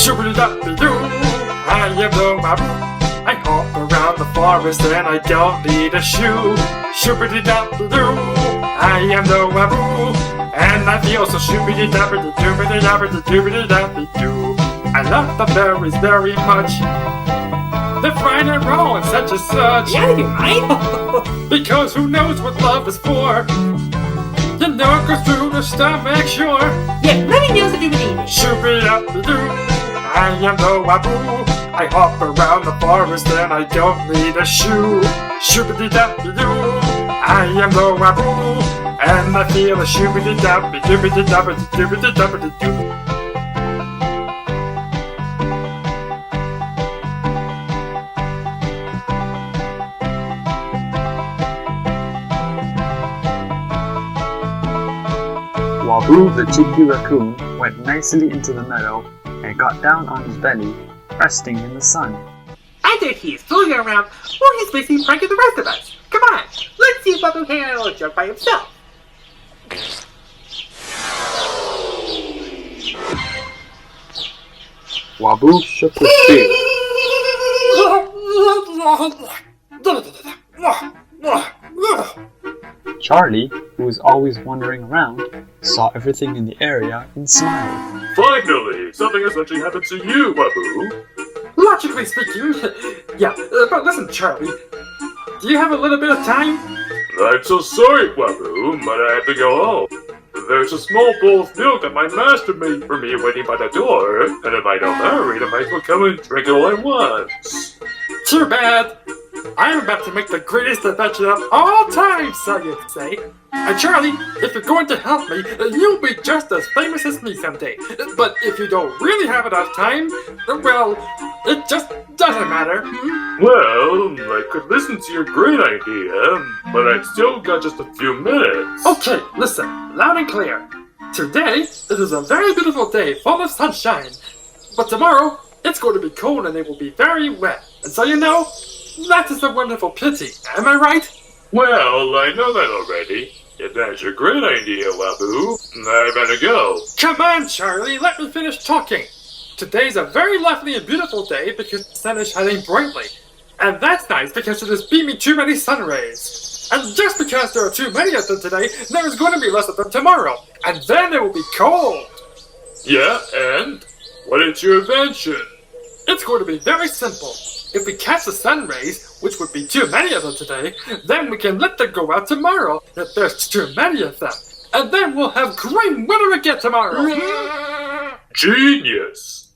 Shoobity-doo, I am the Wabuu. I hop around the forest and I don't need a shoe. Shoobity-doo, I am the Wabuu. And I feel so shoobity-doo-doobity-doo-doobity-doo. I love the berries very much. They're fine and raw and such and such. Yeah, you might. Because who knows what love is for? You know it goes through the stomach, sure. Yeah, let me know if you believe it. Shoobity-doo, I am the Wabuu. I hop around the forest and I don't need a shoe. Shoobity-doo, I am the Wabuu. And I feel a shoobity-doo-doobity-doo-doobity-doo. Wabuu the cheeky raccoon went nicely into the meadow and got down on his belly, resting in the sun. Either he's fooling around or he's busy pranking the rest of us. Come on, let's see if Wabuu can handle a joke by himself. Wabuu shook his beak. Charlie, who was always wandering around, saw everything in the area and smiled. Finally! Something has actually happened to you, Wabuu! Logically speaking, yeah, but listen, Charlie. Do you have a little bit of time? I'm so sorry, Wabuu, but I have to go home. There's a small bowl of milk that my master made for me waiting by the door, and if I don't hurry, I might as well come and drink it all at once. Too bad. I'm about to make the greatest adventure of all time, so you say. And Charlie, if you're going to help me, you'll be just as famous as me someday. But if you don't really have enough time, well, it just doesn't matter. Well, I could listen to your great idea, but I've still got just a few minutes. Okay, listen, loud and clear. Today, it is a very beautiful day full of sunshine. But tomorrow, it's going to be cold and it will be very wet. And so you know, that is a wonderful pity. Am I right? Well, I know that already. If that's your great idea, Wabuu, I better go. Come on, Charlie, let me finish talking. Today's a very lovely and beautiful day because the sun is shining brightly. And that's nice because it has beat me too many sun rays. And just because there are too many of them today, there is going to be less of them tomorrow. And then it will be cold. Yeah, and? What is your invention? It's going to be very simple. If we catch the sun rays, which would be too many of them today, then we can let them go out tomorrow if there's too many of them. And then we'll have great weather again tomorrow. Genius!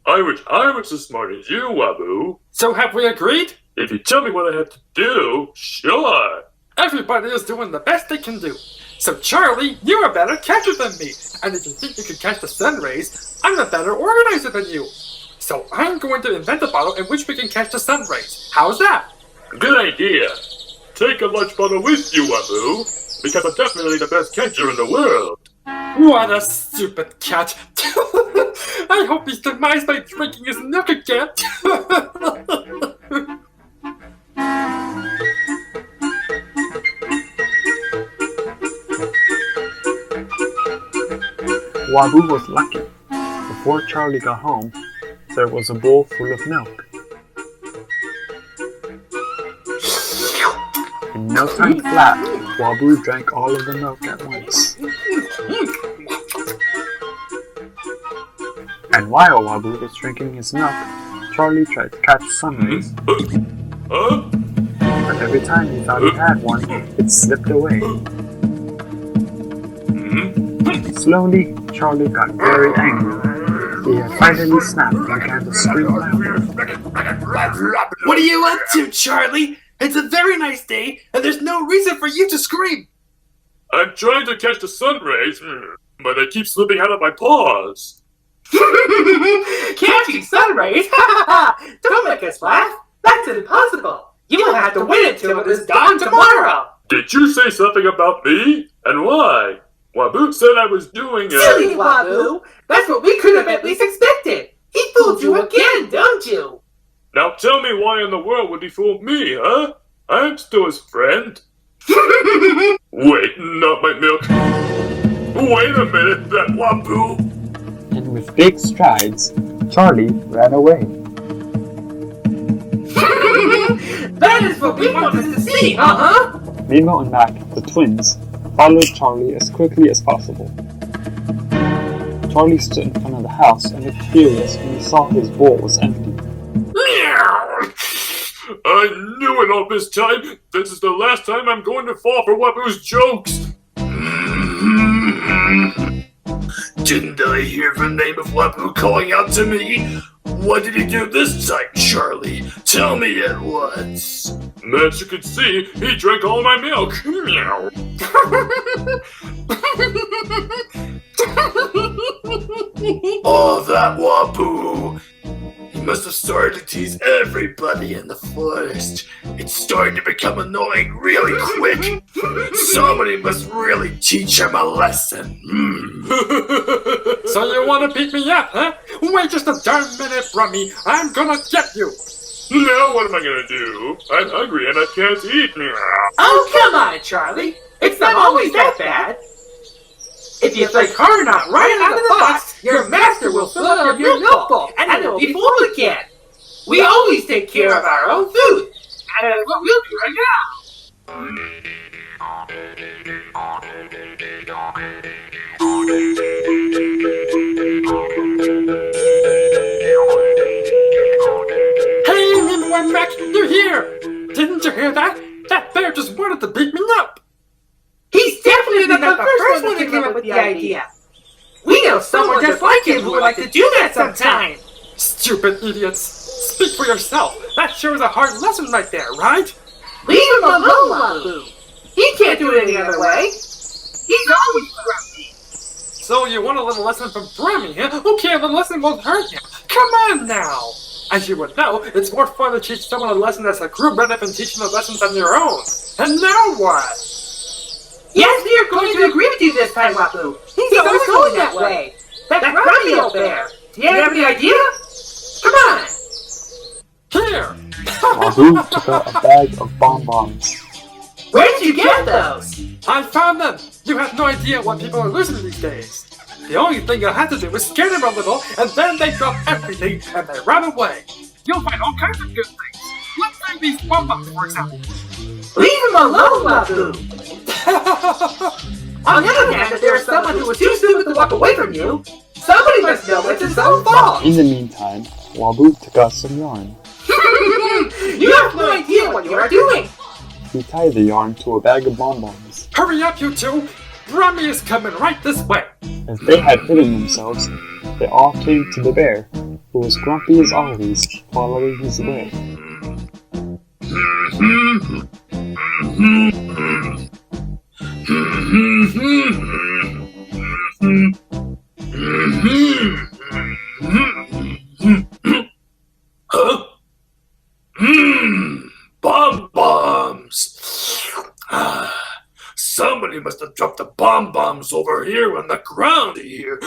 I wish I was as smart as you, Wabuu. So have we agreed? If you tell me what I have to do, sure. Everybody is doing the best they can do. So Charlie, you're a better catcher than me. And if you think you can catch the sun rays, I'm a better organizer than you. So I'm going to invent a bottle in which we can catch the sun rays. How's that? Good idea. Take a lunch bottle with you, Wabuu, because I'm definitely the best catcher in the world. What a stupid cat. I hope he's demised by drinking his milk again. Wabuu was lucky. Before Charlie got home, there was a bowl full of milk. In no time flat, Wabuu drank all of the milk at once. And while Wabuu was drinking his milk, Charlie tried to catch sun rays. But every time he thought he had one, it slipped away. Slowly, Charlie got very angry. He had finally snapped and began to scream louder. What are you up to, Charlie? It's a very nice day, and there's no reason for you to scream. I'm trying to catch the sun rays, but they keep slipping out of my paws. Catching sun rays? Don't make us laugh. That's impossible. You will have to wait until it is dawn tomorrow. Did you say something about me? And why? Wabuu said I was doing it. Silly Wabuu! That's what we could have at least expected. He fooled you again, don't you? Now tell me why in the world would he fool me, huh? I'm still his friend. Wait, not my milk. Wait a minute, that Wabuu. And with big strides, Charlie ran away. That is what we wanted to see, uh-huh! Nemo and Mac, the twins, followed Charlie as quickly as possible. Charlie stood in front of the house and looked furious when he saw his bowl was empty. I knew it all this time! This is the last time I'm going to fall for Waboo's jokes! Didn't I hear the name of Wabuu calling out to me? What did he do this time, Charlie? Tell me at once. As you can see, he drank all my milk. Meow. Oh, that Wabuu! He must have started to tease everybody in the forest. It's starting to become annoying really quick. Somebody must really teach him a lesson. So you want to beat me up, huh? Wait just a darn minute, Brummy. I'm gonna get you. Now what am I gonna do? I'm hungry and I can't eat. Meow. Oh, come on, Charlie! It's not always that bad! If you think hard enough right out of the box, your master will fill up your milk bowl, and it will be full again! We always take care of our own food! And that's what we'll do right Hey, Nemo and Mac, you're here! Didn't you hear that? That bear just wanted to beat me up! He's definitely not the first one to come up with the idea! We know someone just like him who would like to do that sometime! Stupid idiots! Speak for yourself! That sure is a hard lesson right there, right? Leave him alone, Wabuu! He can't do it any other way! He's always grumpy! So you want a little lesson from Brummy, huh? Okay, the lesson won't hurt you. Come on now! As you would know, it's more fun to teach someone a lesson as a group rather than teaching the lessons on your own. And now what? Yes, we are going to agree with you this time, Wabuu! He's always going that way! That grumpy old bear! Do you have any idea? Come on! Here! Wabuu took out a bag of bonbons. Where did you get those? I found them! You have no idea what people are losing these days. The only thing you have to do is scare them a little, and then they drop everything and they run away. You'll find all kinds of good things. Let's say these bonbons, for example. Leave him alone, Wabuu! On the other hand, if there is someone who was too stupid to walk away from you, somebody must know it's his own fault! In the meantime, Wabuu took out some yarn. You have no idea what you are doing! He tied the yarn to a bag of bonbons. Hurry up, you two! Brummy is coming right this way. As they had hidden themselves, they all came to the bear, who was grumpy as always, following his way. Huh? Bomb-bombs! Somebody must have dropped the bomb-bombs over here on the ground here.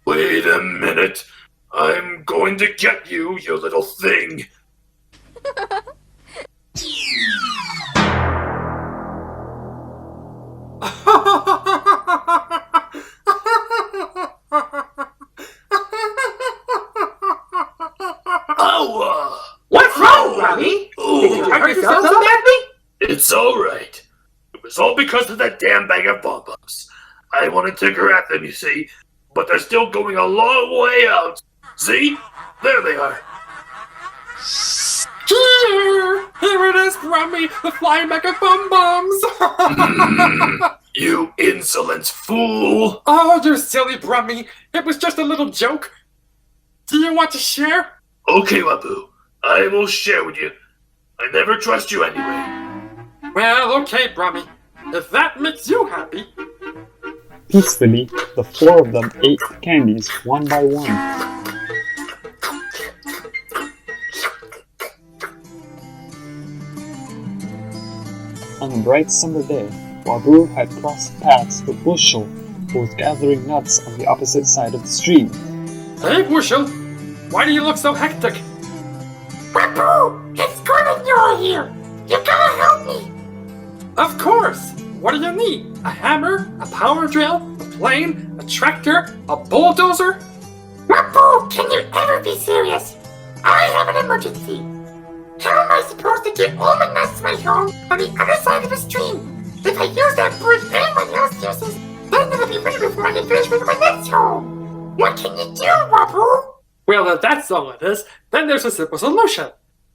Wait a minute. I'm going to get you, you little thing. What's wrong, Robbie? Did you hurt yourself so badly? It's alright. It was all because of that damn bag of bomb-bombs. I wanted to grab them, you see, but they're still going a long way out. See? There they are. Here it is, Brummy, the flying bag of bomb-bombs! You insolent fool! Oh, you silly Brummy, it was just a little joke. Do you want to share? Okay, Wabuu, I will share with you. I never trust you anyway. Well, okay, Brummy, if that makes you happy. Peacefully, the four of them ate the candies one by one. On a bright summer day, Wabuu had crossed paths with Wuschel, who was gathering nuts on the opposite side of the stream. Hey, Wuschel, why do you look so hectic? Wabuu! It's good that you're here! You gotta help me! Of course! What do you need? A hammer? A power drill? A plane? A tractor? A bulldozer? Wabuu, can you ever be serious? I have an emergency. How am I supposed to get all my nests to my home on the other side of the stream? If I use that bridge anyone else uses, then it'll be ready before I can finish with my next home. What can you do, Wabuu? Well, if that's all it is, then there's a simple solution.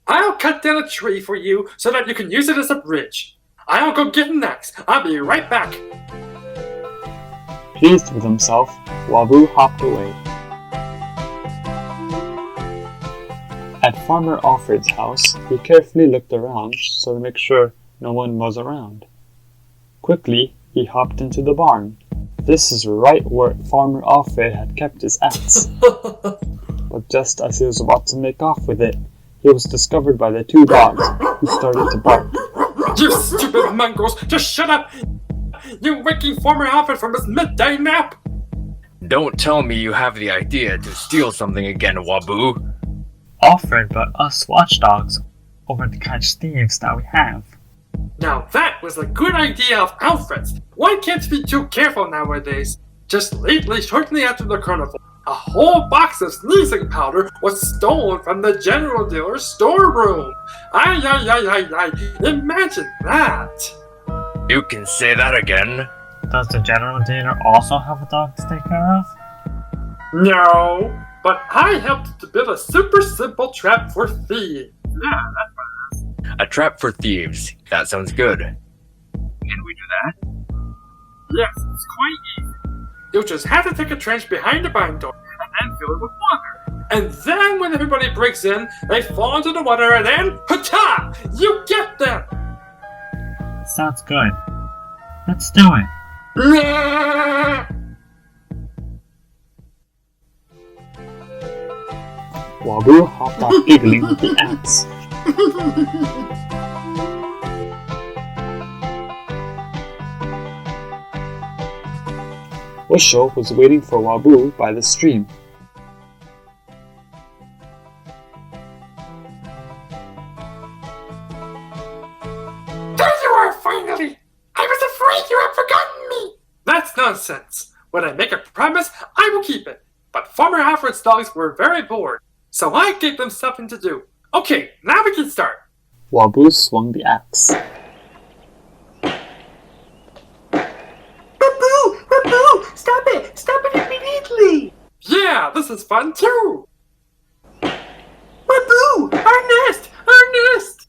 I'll cut down a tree for you so that you can use it as a bridge. I'll go get an axe. I'll be right back. Pleased with himself, Wabuu hopped away. At Farmer Alfred's house, he carefully looked around so to make sure no one was around. Quickly, he hopped into the barn. This is right where Farmer Alfred had kept his axe. But just as he was about to make off with it, he was discovered by the two dogs, who started to bark. You stupid mongrels! Just shut up! You're waking Farmer Alfred from his midday nap! Don't tell me you have the idea to steal something again, Wabuu. Alfred brought us watchdogs over to catch thieves that we have. Now that was a good idea of Alfred's. One can't be too careful nowadays. Just lately, shortly after the carnival, a whole box of sneezing powder was stolen from the general dealer's storeroom. Ay, ay, ay, ay, ay. Imagine that. You can say that again. Does the general dealer also have a dog to take care of? No, but I helped to build a super simple trap for thieves. A trap for thieves. That sounds good. Can we do that? Yes, it's quite easy. You'll just have to take a trench behind the barn door and then fill it with water. And then when everybody breaks in, they fall into the water and then, ha-ta! You get them! Sounds good. Let's do it. Wabuu hopped off giggling with the axe. Wuschel was waiting for Wabuu by the stream. There you are, finally! I was afraid you had forgotten me! That's nonsense. When I make a promise, I will keep it. But Farmer Alfred's dogs were very bored, so I gave them something to do. Okay, now we can start. Wabuu swung the axe. Wabuu! Stop it! Stop it immediately! Yeah, this is fun too. Wabuu! Our nest! Our nest!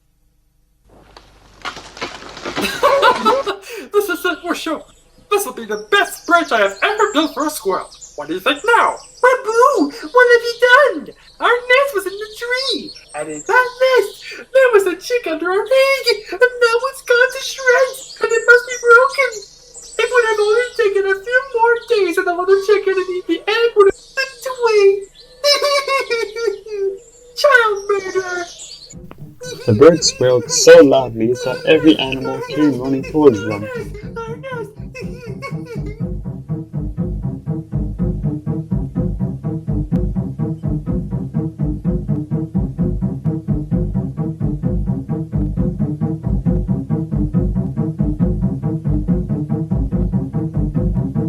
This is it, Wuschel. This will be the best bridge I have ever built for a squirrel. What do you think now? Wabuu! What have you done? Our nest was in the tree! And in that nest, there was a chick under our egg! And now it's gone to shreds! And it must be broken! It would have only taken a few more days and the little chicken and eat the egg would have slipped away! Child murderer! The birds wailed so loudly that every animal came running towards them. Our nest!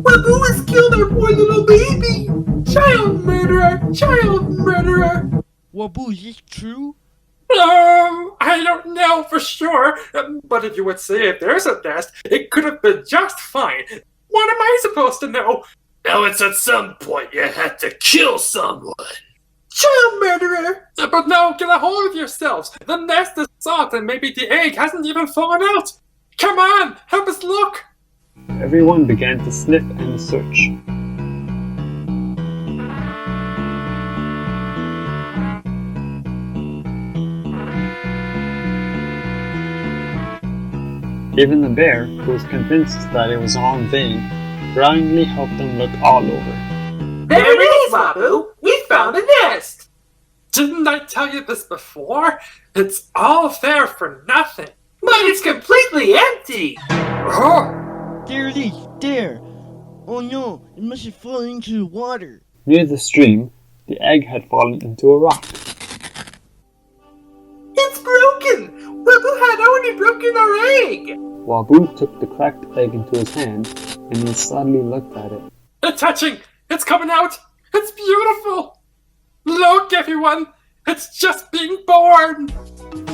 Wabuu has killed our poor little baby! Child murderer! Child murderer! Wabuu, is this true? I don't know for sure, but if you would say if there's a nest, it could have been just fine. What am I supposed to know? Now it's at some point you had to kill someone. Child murderer! But no, get a hold of yourselves. The nest is soft and maybe the egg hasn't even fallen out. Come on, help us look. Everyone began to sniff and search. Even the bear, who was convinced that it was all in vain, grudgingly helped them look all over. There it is, Wabuu! We found a nest! Didn't I tell you this before? It's all there for nothing. But it's completely empty! Oh, There it is, there! Oh no, it must have fallen into the water. Near the stream, the egg had fallen into a rock. had broken our egg! Wabuu took the cracked egg into his hand and he sadly looked at it. It's hatching! It's coming out! It's beautiful! Look, everyone! It's just being born!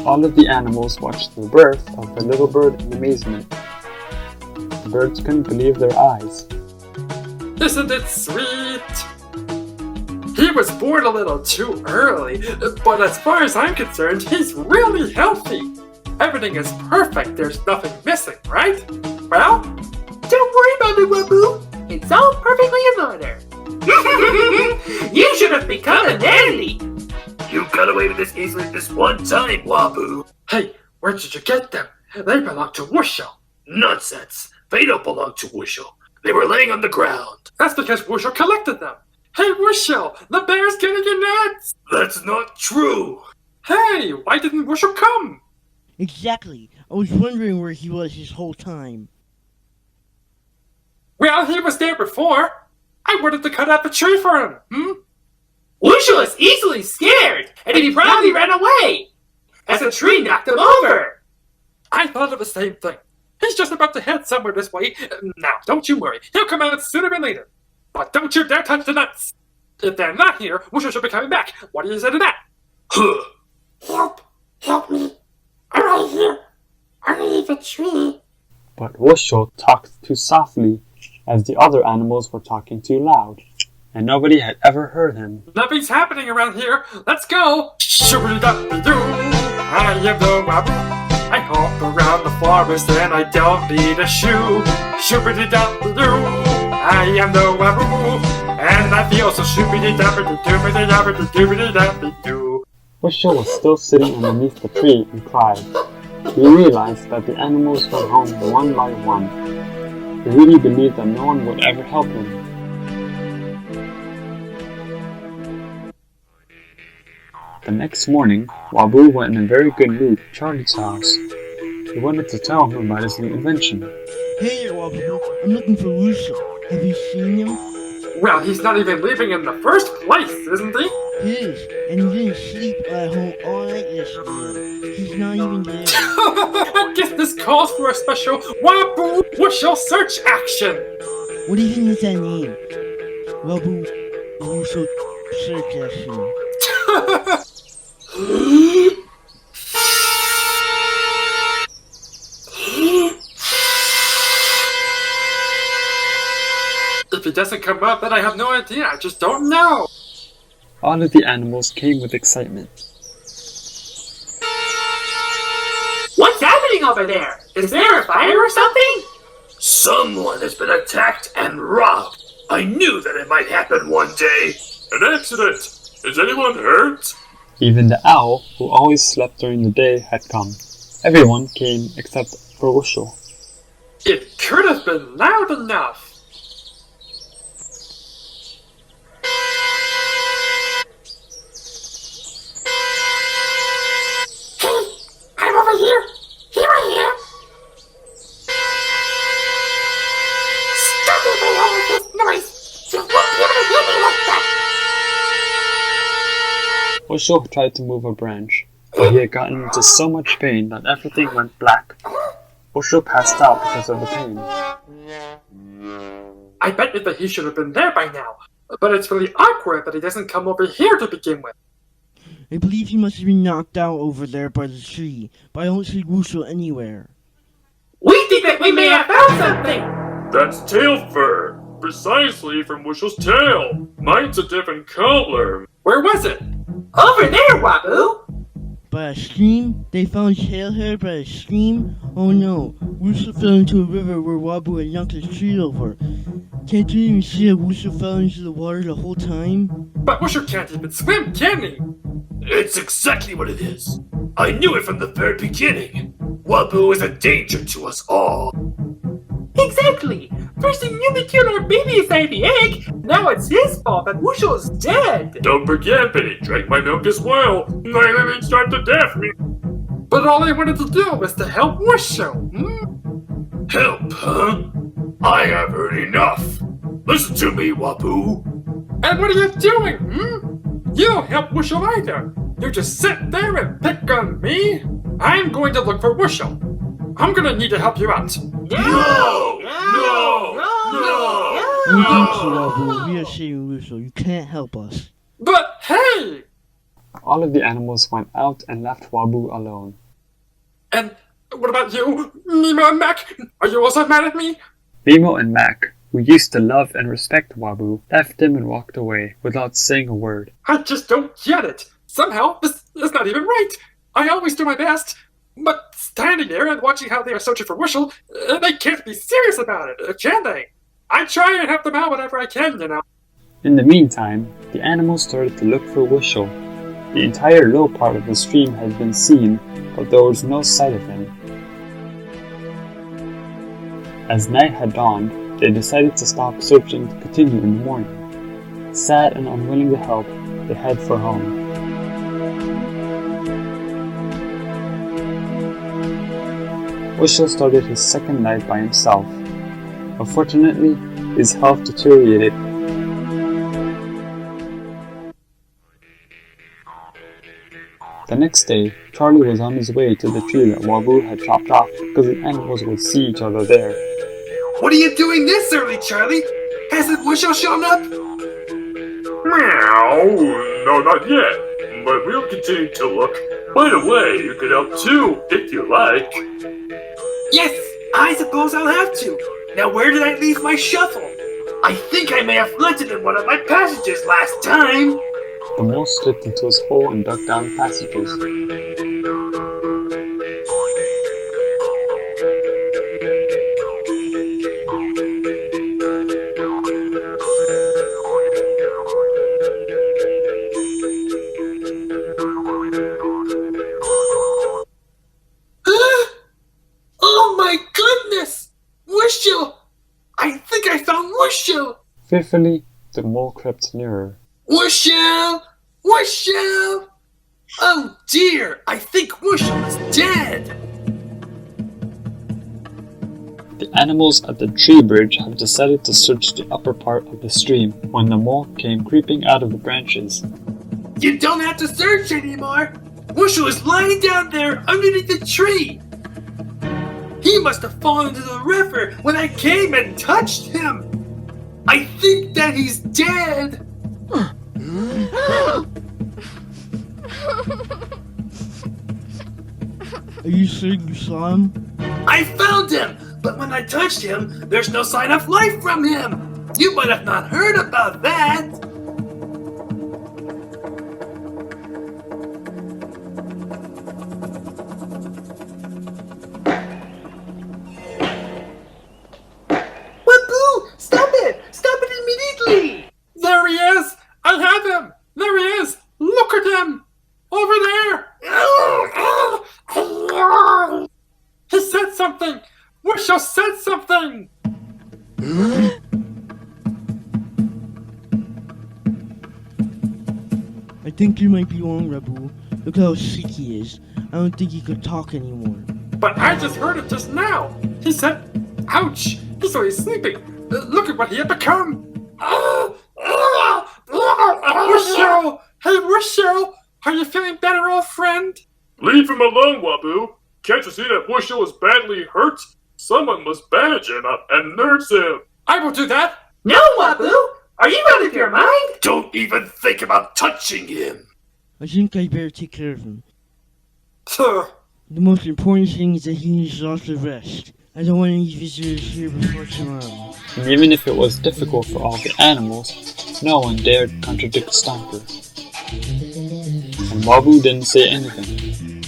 All of the animals watched the birth of the little bird in amazement. The birds couldn't believe their eyes. Isn't it sweet? He was born a little too early, but as far as I'm concerned, he's really healthy. Everything is perfect, there's nothing missing, right? Well, Don't worry about it, Wabuu. It's all perfectly in order. You should have become a nanny. You got away with this easily this one time, Wabuu. hey, where did you get them? They belong to Wuschel. Nonsense. They don't belong to Wuschel. They were laying on the ground. That's because Wuschel collected them. Hey, Wuschel, the bear's getting your nuts! That's not true. Hey, why didn't Wuschel come? Exactly. I was wondering where he was this whole time. Well, he was there before. I wanted to cut out the tree for him, Wuschel is easily scared, and he probably ran away as a tree knocked him over. I thought of the same thing. He's just about to head somewhere this way. Now, don't you worry. He'll come out sooner than later. But don't you dare touch the nuts. If they're not here, Wuschel should be coming back. What do you say to that? Huh. Help me. I'm right here. Underneath the tree. But Wuschel talked too softly as the other animals were talking too loud, and nobody had ever heard him. Nothing's happening around here. Let's go. Shoo-be-doo-be-doo. I am the Wabuu. I hop around the forest and I don't need a shoe. Shoo-be-doo-be-doo. I am the Wabuu. And I feel so shoo-be-doo-be-doo-be-doo-be-doo-be-doo. Wuschel was still sitting underneath the tree and cried. He realized that the animals went home one by one. He really believed that no one would ever help him. The next morning, Wabuu went in a very good mood to Charlie's house. He wanted to tell him about his new invention. Hey there, Wabuu. I'm looking for Wuschel. Have you seen him? Well, he's not even leaving in the first place, isn't he? He is, and he didn't sleep at home all night yesterday. He's not even there. I guess this calls for a special Wabuu Wuschel search action. What even is that name? Wabuu Wuschel search action. If he doesn't come up, then I have no idea. I just don't know. All of the animals came with excitement. What's happening over there? Is there a fire or something? Someone has been attacked and robbed. I knew that it might happen one day. An accident. Is anyone hurt? Even the owl, who always slept during the day, had come. Everyone came except for Wuschel. It could have been loud enough. I'm over here. Here I am. Stop making all of this noise. You won't be able to hear me like that. Wuschel tried to move a branch, but he had gotten into so much pain that everything went black. Wuschel passed out because of the pain. I bet you that he should have been there by now. But it's really awkward that he doesn't come over here to begin with. I believe he must have been knocked out over there by the tree, but I don't see Wuschel anywhere. We think that we may have found something. That's tail fur. Precisely from Wuschel's tail. Mine's a different color. Where was it? Over there, Wabuu. By a stream? They found tail hair by a stream? Oh no, Wuschel fell into a river where Wabuu had knocked his tree over. Can't you even see that Wuschel fell into the water the whole time? But Wuschel can't even swim, can he? It's exactly what it is. I knew it from the very beginning. Wabuu is a danger to us all. Exactly. First he nearly killed our baby inside the egg. Now it's his fault that Wuschel is dead. Don't forget that he drank my milk as well. I didn't start to death me. But all I wanted to do was to help Wuschel. Help, huh? I have heard enough. Listen to me, Wabuu. And what are you doing? You don't help Wuschel either. You just sit there and pick on me? I'm going to look for Wuschel. I'm gonna need to help you out. No! Thank you, Wabuu. We are saving Wuschel. You can't help us. But hey! All of the animals went out and left Wabuu alone. And what about you, Nemo and Mac? Are you also mad at me? Nemo and Mac, who used to love and respect Wabuu, left him and walked away without saying a word. I just don't get it. Somehow, this is not even right. I always do my best. But standing there and watching how they are searching for Wuschel, they can't be serious about it, can they? I try and help them out whenever I can, you know. In the meantime, the animals started to look for Wuschel. The entire low part of the stream had been seen, but there was no sight of him. As night had dawned, they decided to stop searching to continue in the morning. Sad and unwilling to help, they head for home. Wuschel started his second night by himself. Unfortunately, his health deteriorated. The next day, Charlie was on his way to the tree that Wabuu had chopped off because the animals would see each other there. What are you doing this early, Charlie? Hasn't Wuschel shown up? Meow. No, not yet. But we'll continue to look. By the way, you can help too, if you like. Yes, I suppose I'll have to. Now where did I leave my shovel? I think I may have left it in one of my passages last time. The mole slipped into his hole and dug down the passages. Oh my goodness! Wuschel! I think I found Wuschel! Fearfully, the mole crept nearer. Wuschel! Wuschel! Oh dear, I think Wuschel is dead! The animals at the tree bridge have decided to search the upper part of the stream when the mole came creeping out of the branches. You don't have to search anymore! Wuschel is lying down there underneath the tree! He must have fallen into the river when I came and touched him! I think that he's dead! Are you sure you saw him? I found him! But when I touched him, there's no sign of life from him! You might have not heard about that! Wabuu! Stop it! Stop it immediately! There he is! I have him! There he is! Look at him! Over there! He said something! Wuschel said something! I think you might be wrong, Wabuu. Look how sick he is. I don't think he could talk anymore. But I just heard it just now! He said, ouch! He's always sleeping! Look at what he had become! Wuschel! Hey, Wuschel! Are you feeling better, old friend? Leave him alone, Wabuu. Can't you see that Wuschel is badly hurt? Someone must bandage him up and nurse him. I will do that! No, Wabuu! Are you out of your mind? Don't even think about touching him. I think I better take care of him. Sure. The most important thing is that he needs lots of rest. I don't want any visitors here before tomorrow. And even if it was difficult for all the animals, no one dared contradict Stomper. And Wabuu didn't say anything.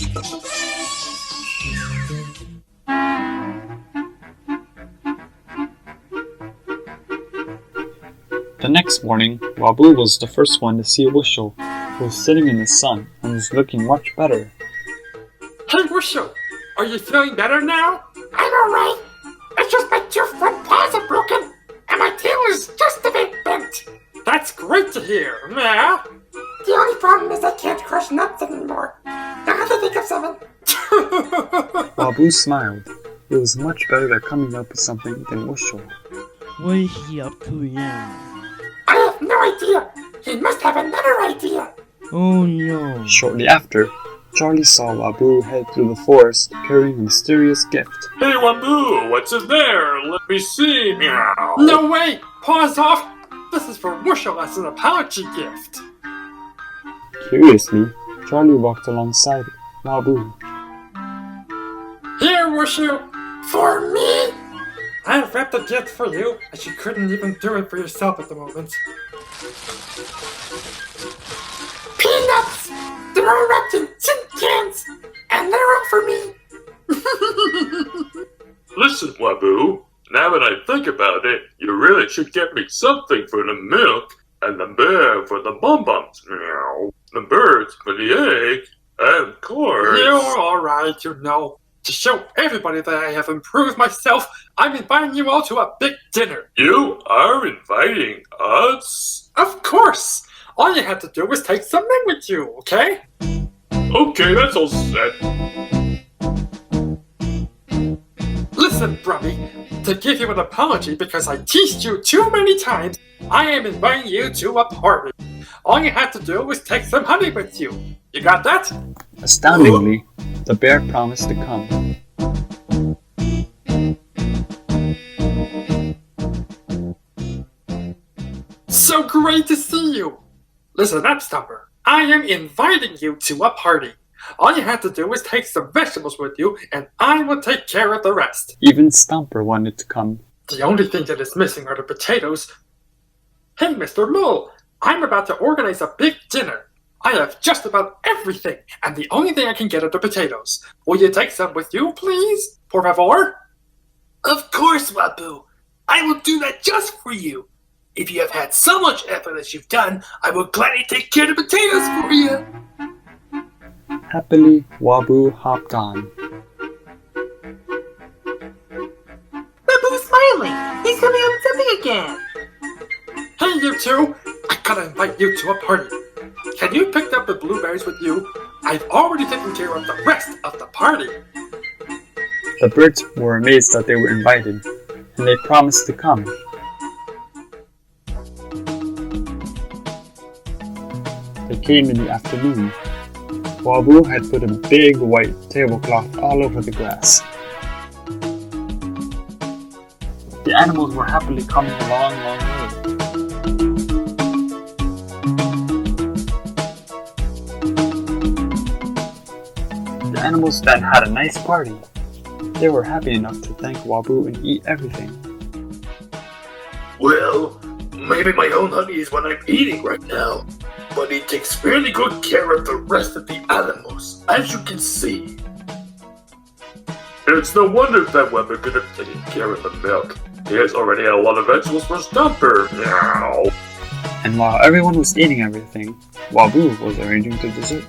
The next morning, Wabuu was the first one to see Wuschel, who was sitting in the sun and was looking much better. Hey, Wuschel! Are you feeling better now? I'm alright! It's just my two front paws are broken, and my tail is just a bit bent! That's great to hear, yeah? The only problem is I can't crush nuts anymore. I have to think of something. Wabuu smiled. It was much better at coming up with something than Wuschel. What is he up to now? I have no idea. He must have another idea. Oh no. Shortly after, Charlie saw Wabuu head through the forest carrying a mysterious gift. Hey Wabuu, what's in there? Let me see. Meow. No way! Paws off! This is for Wuschel as an apology gift. Curiously, Charlie walked alongside Wabuu. Here, Wuschel! For me? I have wrapped a gift for you, as you couldn't even do it for yourself at the moment. Peanuts! They're all wrapped in tin cans, and they're all for me. Listen, Wabuu. Now that I think about it, you really should get me something for the milk, and the bear for the bonbons. Meow. The birds for the egg, and of course... You're alright, you know. To show everybody that I have improved myself, I'm inviting you all to a big dinner. You are inviting us? Of course! All you have to do is take some men with you, okay? Okay, that's all set. Listen, Brummy, to give you an apology because I teased you too many times, I am inviting you to a party. All you have to do is take some honey with you. You got that? Astoundingly, the bear promised to come. So great to see you! Listen up, Stumper. I am inviting you to a party. All you have to do is take some vegetables with you, and I will take care of the rest. Even Stumper wanted to come. The only thing that is missing are the potatoes. Hey, Mr. Mole, I'm about to organize a big dinner. I have just about everything, and the only thing I can get are the potatoes. Will you take some with you, please? Por favor? Of course, Wabuu. I will do that just for you. If you have had so much effort as you've done, I will gladly take care of the potatoes for you. Happily, Wabuu hopped on. Waboo's smiling. He's coming up with something again. Hey, you two! I gotta invite you to a party. Can you pick up the blueberries with you? I've already taken care of the rest of the party. The birds were amazed that they were invited, and they promised to come. They came in the afternoon. Wabuu had put a big white tablecloth all over the grass. The animals were happily coming a long, long way. The animals then had a nice party. They were happy enough to thank Wabuu and eat everything. Well, maybe my own honey is what I'm eating right now, but he takes fairly good care of the rest of the animals, as you can see. It's no wonder that Wabuu could have taken care of the milk. He has already had a lot of vegetables for Stumper. Meow. And while everyone was eating everything, Wabuu was arranging the dessert.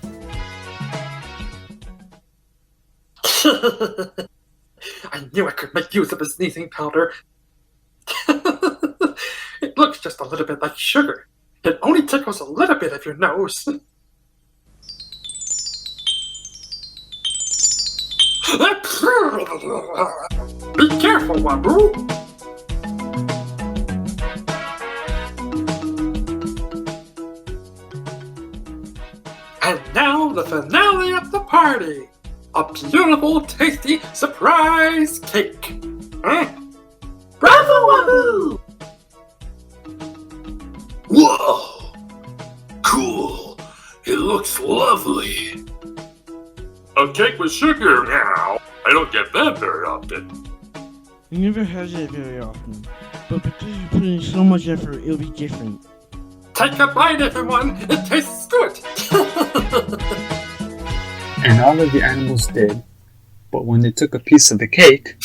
I knew I could make use of a sneezing powder. It looks just a little bit like sugar. It only tickles a little bit of your nose. Be careful, Wabuu! And now the finale of the party! A beautiful, tasty surprise cake! Bravo, Wabuu! Whoa! Cool. It looks lovely. A cake with sugar. Meow. I don't get that very often. He never has it very often. But because you put in so much effort, it'll be different. Take a bite, everyone! It tastes good! And all of the animals did, but when they took a piece of the cake,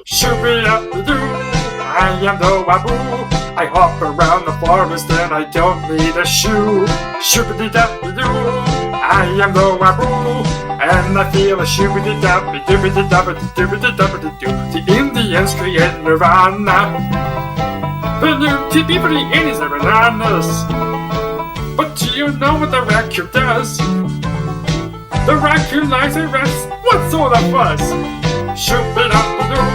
Shooby-up-doo, I am the Wabuu. I hop around the forest and I don't need a shoe. Shooby-doo, I am the Wabuu. And I feel a shooby-doo-doo-doo-doo-doo-doo-doo. The Indians create Nirvana. balloon tippy for the 80s are bananas. But do you know what the raccoon does? The raccoon lies and rests. What sort of fuss? Shoot it up balloon.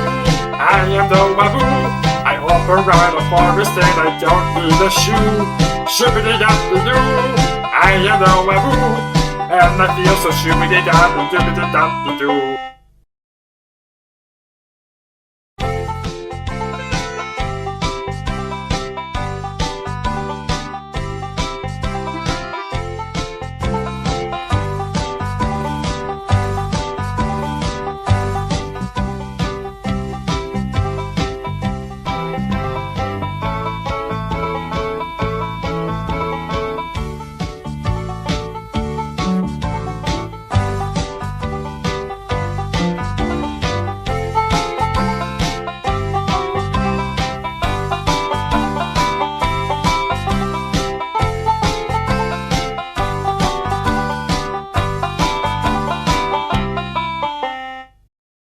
I am the Wabuu. I hop around a forest and I don't need a shoe. Shoot it up balloon. I am the Wabuu. And I feel so shooby-dee-dum-doo-doo-dum-doo-doo.